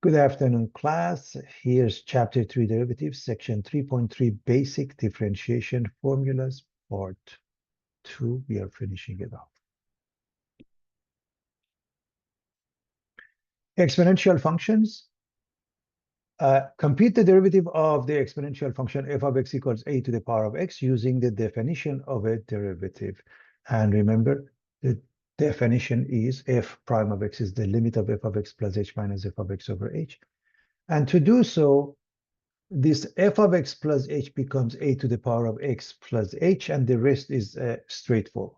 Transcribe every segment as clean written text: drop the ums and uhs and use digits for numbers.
Good afternoon, class. Here's Chapter 3 Derivatives, Section 3.3 Basic Differentiation Formulas, Part 2. We are finishing it off. Exponential functions. Compute the derivative of the exponential function f of x equals a to the power of x using the definition of a derivative. And remember, the definition is f prime of x is the limit of f of x plus h minus f of x over h. And to do so, this f of x plus h becomes a to the power of x plus h, and the rest is straightforward.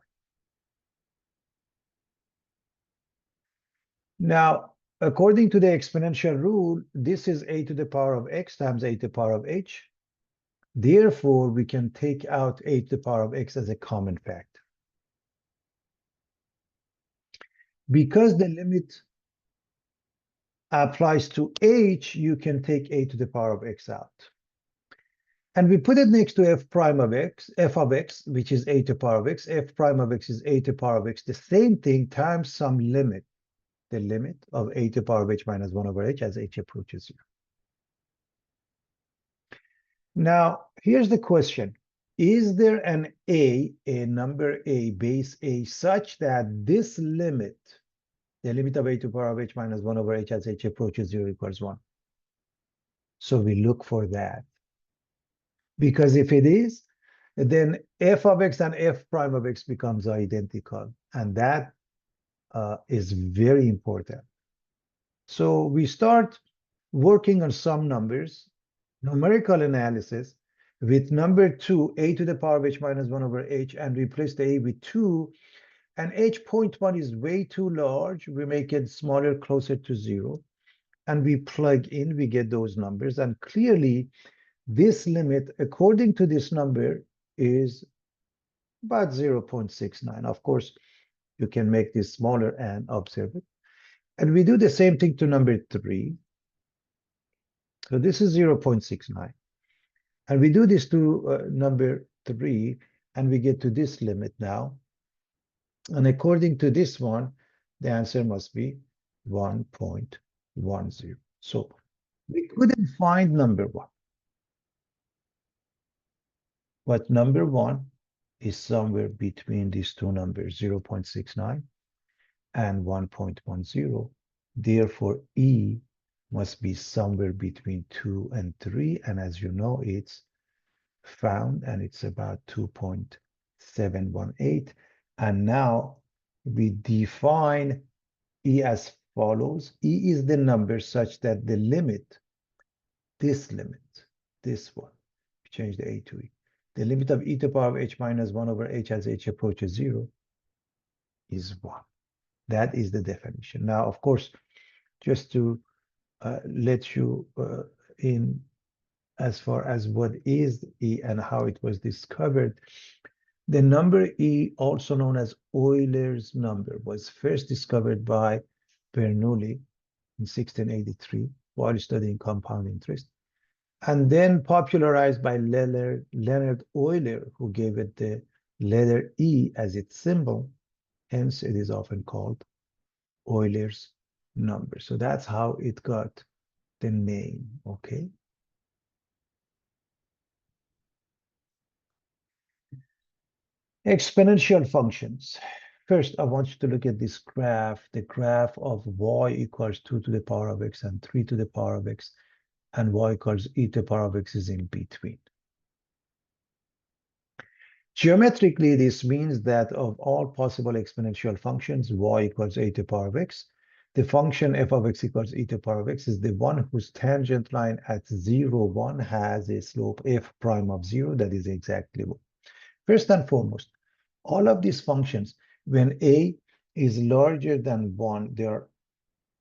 Now, according to the exponential rule, this is a to the power of x times a to the power of h. Therefore, we can take out a to the power of x as a common factor. Because the limit applies to h, you can take a to the power of x out. And we put it next to f prime of x, f of x, which is a to the power of x. F prime of x is a to the power of x. The same thing times some limit, the limit of a to the power of h minus 1 over h as h approaches 0. Now, here's the question. Is there an a number a, base a, such that this limit, the limit of a to the power of h minus 1 over h as h approaches 0 equals 1? So we look for that. Because if it is, then f of x and f prime of x becomes identical. And that is very important. So we start working on some numbers, numerical analysis, with number 2, a to the power of h minus 1 over h, and replace the a with 2. And h.1 is way too large. We make it smaller, closer to 0. And we plug in, we get those numbers. And clearly, this limit, according to this number, is about 0.69. Of course, you can make this smaller and observe it. And we do the same thing to number 3. So this is 0.69. And we do this to number 3, and we get to this limit now. And according to this one, the answer must be 1.10. So we couldn't find number 1. But number 1 is somewhere between these two numbers, 0.69 and 1.10. Therefore, E must be somewhere between 2 and 3. And as you know, it's found, and it's about 2.718. And now we define E as follows. E is the number such that the limit, this one, change the A to E. The limit of e to the power of h minus 1 over h as h approaches 0 is 1. That is the definition. Now, of course, just to let you in as far as what is E and how it was discovered, the number E, also known as Euler's number, was first discovered by Bernoulli in 1683 while studying compound interest, and then popularized by Leonhard Euler, who gave it the letter E as its symbol. Hence, it is often called Euler's number. So that's how it got the name, okay? Exponential functions. First, I want you to look at this graph, the graph of y equals 2 to the power of x and 3 to the power of x, and y equals e to the power of x is in between. Geometrically, this means that of all possible exponential functions, y equals a to the power of x, the function f of x equals e to the power of x is the one whose tangent line at 0, 1 has a slope f prime of 0 that is exactly 1. First and foremost, all of these functions, when a is larger than 1, they are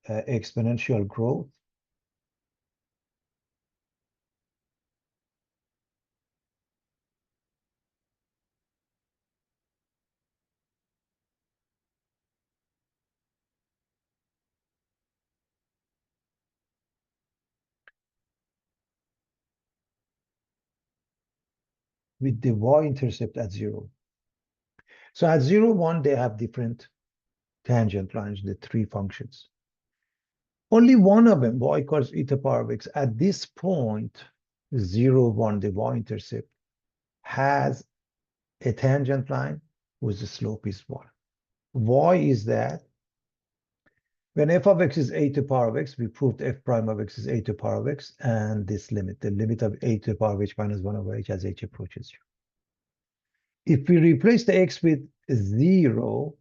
exponential growth. With the y-intercept at 0. So at 0, 1, they have different tangent lines, the three functions. Only one of them, y equals e to the power of x, at this point, 0, 1, the y-intercept, has a tangent line whose slope is 1. Why is that? When f of x is a to the power of x, we proved f prime of x is a to the power of x, and this limit, the limit of a to the power of h minus 1 over h as h approaches 0. If we replace the x with 0,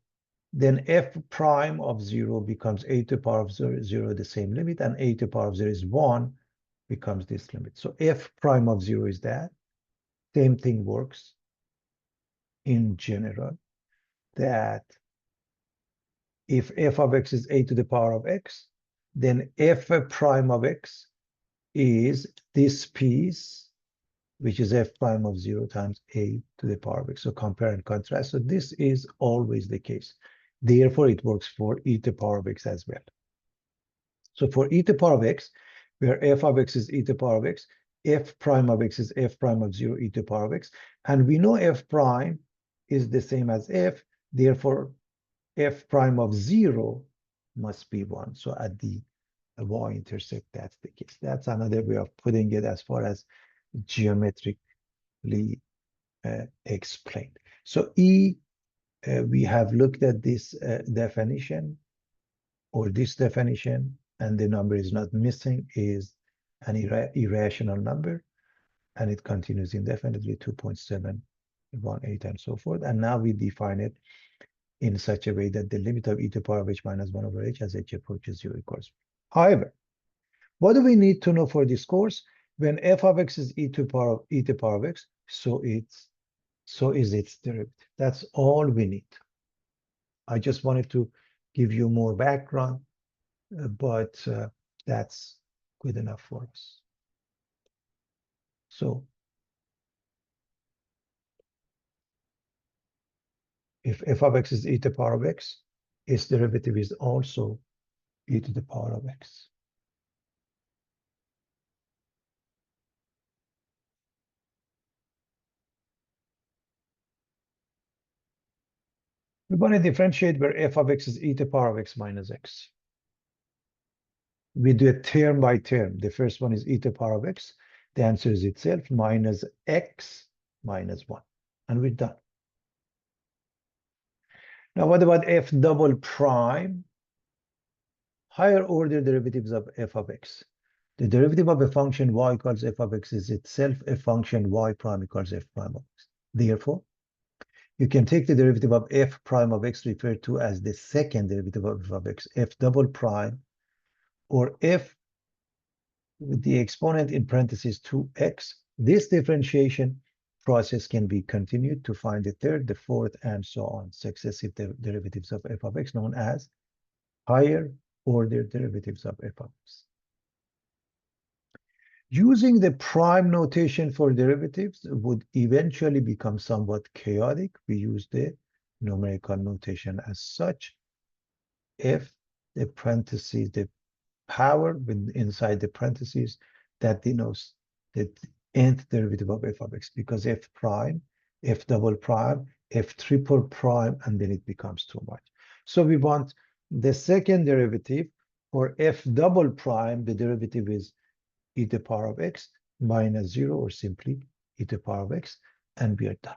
then f prime of 0 becomes a to the power of 0, the same limit, and a to the power of 0 is 1, becomes this limit. So f prime of 0 is that. Same thing works in general, that if f of x is a to the power of x, then f prime of x is this piece, which is f prime of 0 times a to the power of x. So compare and contrast. So this is always the case. Therefore, it works for e to the power of x as well. So for e to the power of x, where f of x is e to the power of x, f prime of x is f prime of 0 e to the power of x. And we know f prime is the same as f. Therefore, f prime of 0 must be 1. So at the y-intercept, that's the case. That's another way of putting it as far as geometrically explained. So E, we have looked at this definition, or this definition, and the number is not missing, is an irrational number, and it continues indefinitely, 2.718 and so forth. And now we define it in such a way that the limit of e to the power of h minus 1 over h as h approaches 0 equals. However, what do we need to know for this course? When f of x is e to the power of x, so is its derivative. That's all we need. I just wanted to give you more background, but that's good enough for us. So if f of x is e to the power of x, its derivative is also e to the power of x. We want to differentiate where f of x is e to the power of x minus x. We do it term by term. The first one is e to the power of x. The answer is itself, minus x minus 1. And we're done. Now, what about f double prime? Higher order derivatives of f of x. The derivative of a function y equals f of x is itself a function y prime equals f prime of x. Therefore, you can take the derivative of f prime of x referred to as the second derivative of f of x, f double prime, or f with the exponent in parentheses 2x. This differentiation process can be continued to find the third, the fourth, and so on, successive derivatives of f of x, known as higher order derivatives of f of x. Using the prime notation for derivatives would eventually become somewhat chaotic. We use the numerical notation as such. If the parentheses, the power inside the parentheses, that denotes the nth derivative of f of x, because f prime, f double prime, f triple prime, and then it becomes too much. So we want the second derivative for f double prime. The derivative is e to the power of x minus 0, or simply e to the power of x, and we are done.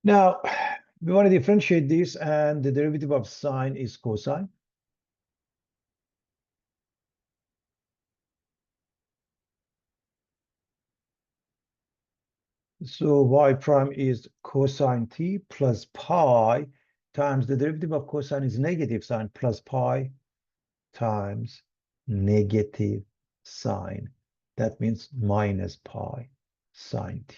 Now, we want to differentiate this, and the derivative of sine is cosine. So y prime is cosine t plus pi times the derivative of cosine is negative sine plus pi times negative sine. That means minus pi sine t.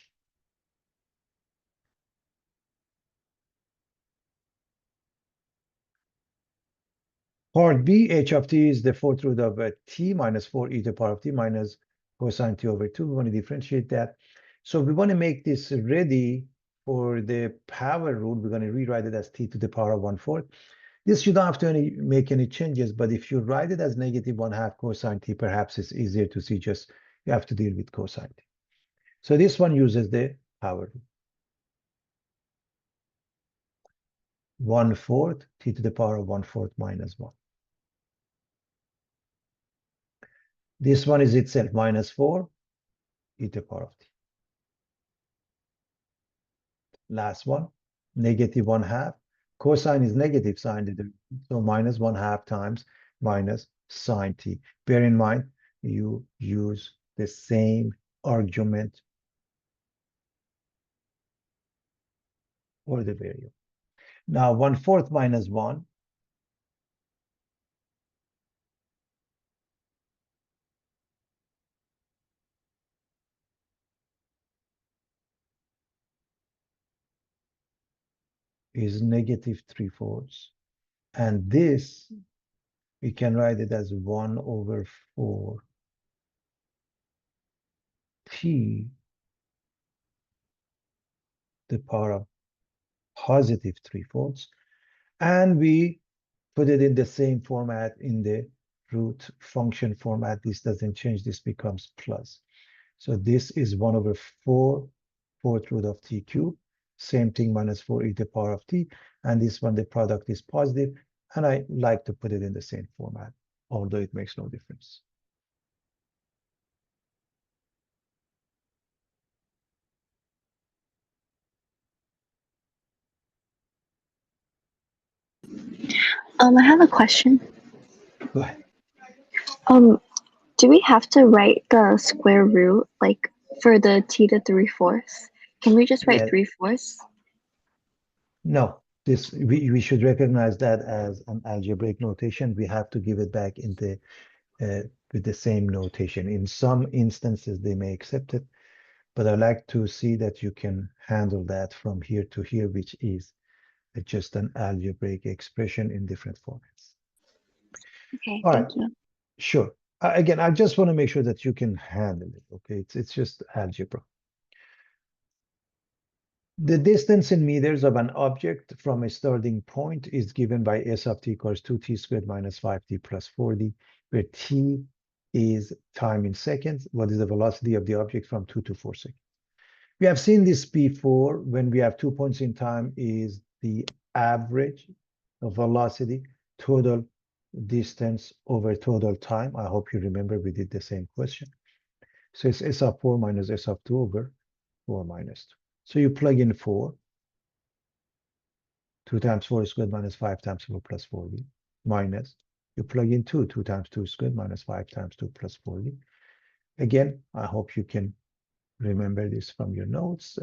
Part B, h of t is the fourth root of t minus 4 e to the power of t minus cosine t over 2. We want to differentiate that. So we want to make this ready for the power rule. We're going to rewrite it as t to the power of 1/4. This you don't have to make any changes, but if you write it as negative 1/2 cosine t, perhaps it's easier to see just you have to deal with cosine t. So this one uses the power rule. 1/4 t to the power of 1/4 minus 1. This one is itself minus 4 e to the power of t. Last one, negative 1/2. Cosine is negative sine, so minus 1/2 times minus sine t. Bear in mind, you use the same argument for the variable. Now, 1/4 minus 1 is negative 3/4. And this, we can write it as 1/4 t the power of positive 3/4. And we put it in the same format in the root function format. This doesn't change. This becomes plus. So this is 1/4 fourth root of t cubed. Same thing, minus 4 e to the power of t. And this one, the product is positive. And I like to put it in the same format, although it makes no difference. I have a question. Go ahead. Do we have to write the square root like for the t to 3/4? Can we just write Yeah, 3/4? no, this we should recognize that as an algebraic notation. We have to give it back in the with the same notation. In some instances, they may accept it, but I like to see that you can handle that from here to here, which is just an algebraic expression in different formats. Okay, All right, thank you. sure. Again, I just want to make sure that you can handle it, okay? It's just algebra. The distance in meters of an object from a starting point is given by s of t equals 2t squared minus 5t plus 4d, where t is time in seconds. What is the velocity of the object from 2 to 4 seconds? We have seen this before. When we have 2 points in time is the average of velocity, total distance over total time. I hope you remember we did the same question. So it's s of 4 minus s of 2 over 4 minus 2. So you plug in 4. 2 times 4 squared minus 5 times 4 plus 4d, minus, you plug in 2. 2 times 2 squared minus 5 times 2 plus 4d. Again, I hope you can remember this from your notes.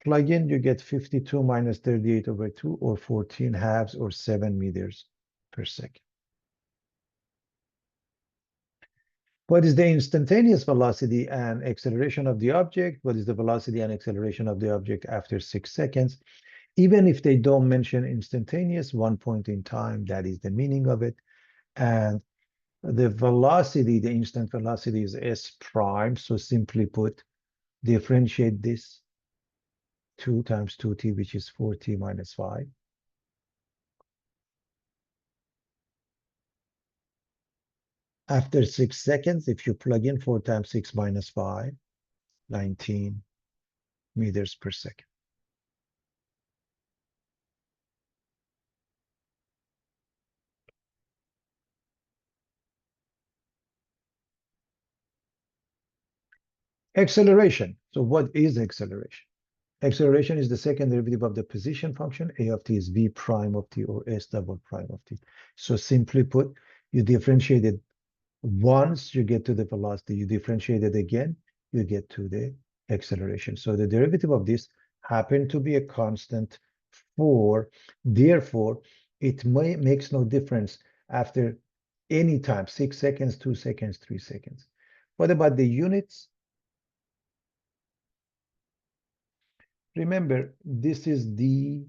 Plug in, you get 52 minus 38 over 2, or 14 halves, or 7 meters per second. What is the instantaneous velocity and acceleration of the object? What is the velocity and acceleration of the object after 6 seconds? Even if they don't mention instantaneous, 1 point in time, that is the meaning of it. And the velocity, the instant velocity is s prime. So simply put, differentiate this 2 times 2t, which is 4t minus 5. After 6 seconds, if you plug in 4 times 6 minus 5, 19 meters per second. Acceleration. So what is acceleration? Acceleration is the second derivative of the position function. A of t is v prime of t, or s double prime of t. So simply put, you differentiate it once, you get to the velocity. You differentiate it again, you get to the acceleration. So the derivative of this happened to be a constant 4. Therefore, it makes no difference after any time, 6 seconds, 2 seconds, 3 seconds. What about the units? Remember, this is ds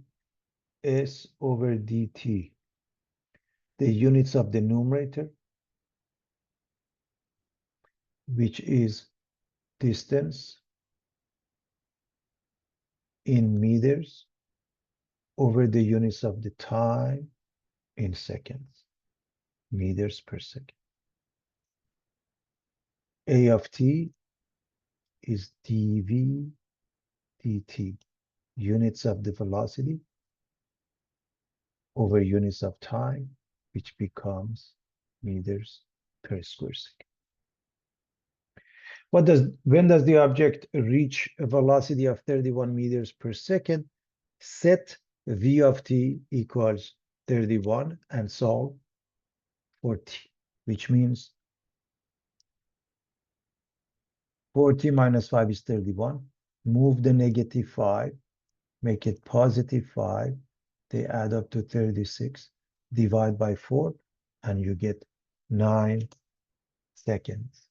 over dt. The units of the numerator, which is distance in meters over the units of the time, in seconds, meters per second. A of t is dv dt, units of the velocity over units of time, which becomes meters per square second. When does the object reach a velocity of 31 meters per second? Set v of t equals 31 and solve for t, which means 40 minus 5 is 31. Move the negative 5, make it positive 5. They add up to 36. Divide by 4, and you get 9 seconds.